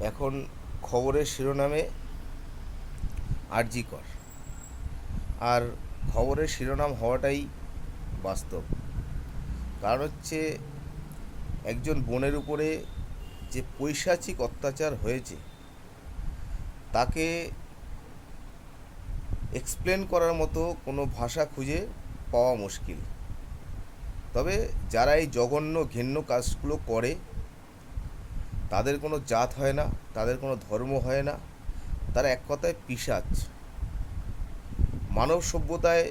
এখন খবরের শিরোনামে আরজি কর, আর খবরের শিরোনাম হওয়াটাই বাস্তব। কারণ হচ্ছে একজন বোনের উপরে যে পৈশাচিক অত্যাচার হয়েছে তাকে এক্সপ্লেন করার মতো কোনো ভাষা খুঁজে পাওয়া মুশকিল। তবে যারা এই জঘন্য ঘৃণ্য কাজগুলো করে তাদের কোনো জাত হয় না, তাদের কোনো ধর্ম হয় না, তারা এক কথায় পিশাচ। মানব সভ্যতায়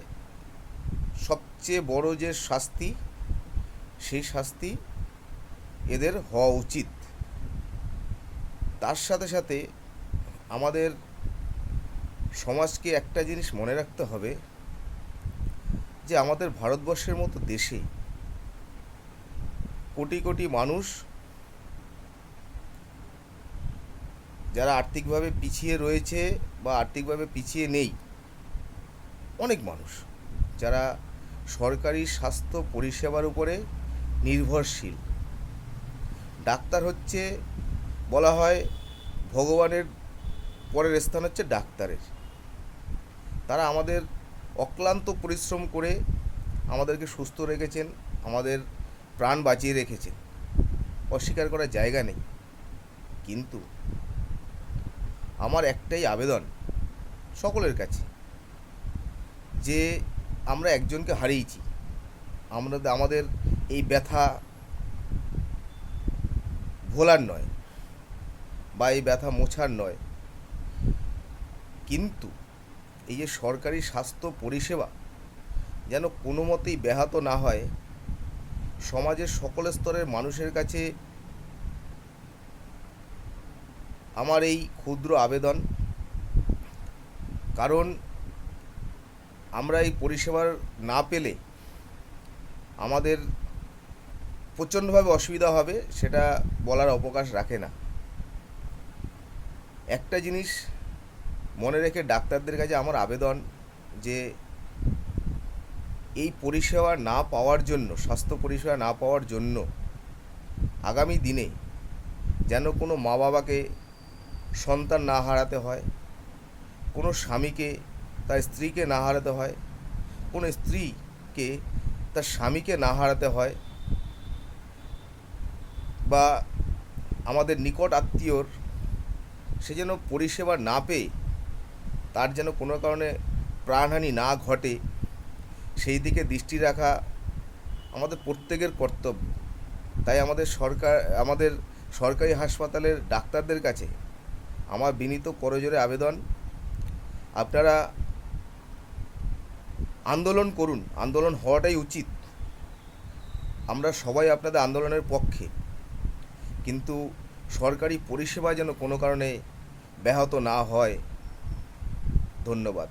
সবচেয়ে বড় যে শাস্তি, সেই শাস্তি এদের হওয়া উচিত। তার সাথে সাথে আমাদের সমাজকে একটা জিনিস মনে রাখতে হবে যে আমাদের ভারতবর্ষের মতো দেশে কোটি কোটি মানুষ যারা আর্থিকভাবে পিছিয়ে রয়েছে বা আর্থিকভাবে পিছিয়ে নেই, অনেক মানুষ যারা সরকারি স্বাস্থ্য পরিষেবার উপরে নির্ভরশীল। ডাক্তার হচ্ছে, বলা হয় ভগবানের পরের স্থান হচ্ছে ডাক্তারের। তারা আমাদের অক্লান্ত পরিশ্রম করে আমাদেরকে সুস্থ রেখেছেন, আমাদের প্রাণ বাঁচিয়ে রেখেছেন, অস্বীকার করার জায়গা নেই। কিন্তু আমার একটাই আবেদন সকলের কাছে, যে আমরা একজনকে হারিয়েছি। আমাদের এই ব্যথা ভোলার নয় বা এই ব্যথা মোছার নয়, কিন্তু এই যে সরকারি স্বাস্থ্য পরিষেবা যেন কোনো মতেই ব্যাহত না হয়, সমাজের সকল স্তরের মানুষের কাছে আমার এই ক্ষুদ্র আবেদন। কারণ আমরা এই পরিষেবার না পেলে আমাদের প্রচণ্ডভাবে অসুবিধা হবে, সেটা বলার অবকাশ রাখে না। একটা জিনিস মনে রেখে ডাক্তারদের কাছে আমার আবেদন, যে এই পরিষেবা না পাওয়ার জন্য, স্বাস্থ্য পরিষেবা না পাওয়ার জন্য আগামী দিনে যেন কোনো মা বাবাকে সন্তান না হারাতে হয়, কোনো স্বামীকে তার স্ত্রীকে না হারাতে হয়, কোনো স্ত্রীকে তার স্বামীকে না হারাতে হয়, বা আমাদের নিকট আত্মীয়র সে যেন পরিষেবা না পেয়ে তার যেন কোনো কারণে প্রাণহানি না ঘটে, সেই দিকে দৃষ্টি রাখা আমাদের প্রত্যেকের কর্তব্য। তাই আমাদের সরকারি হাসপাতালের ডাক্তারদের কাছে আমার বিনীত করজোড়ে আবেদন, আপনারা আন্দোলন করুন, আন্দোলন হওয়াটাই উচিত। আমরা সবাই আপনাদের আন্দোলনের পক্ষে, কিন্তু সরকারি পরিষেবা যেন কোনো কারণে ব্যাহত না হয়। ধন্যবাদ।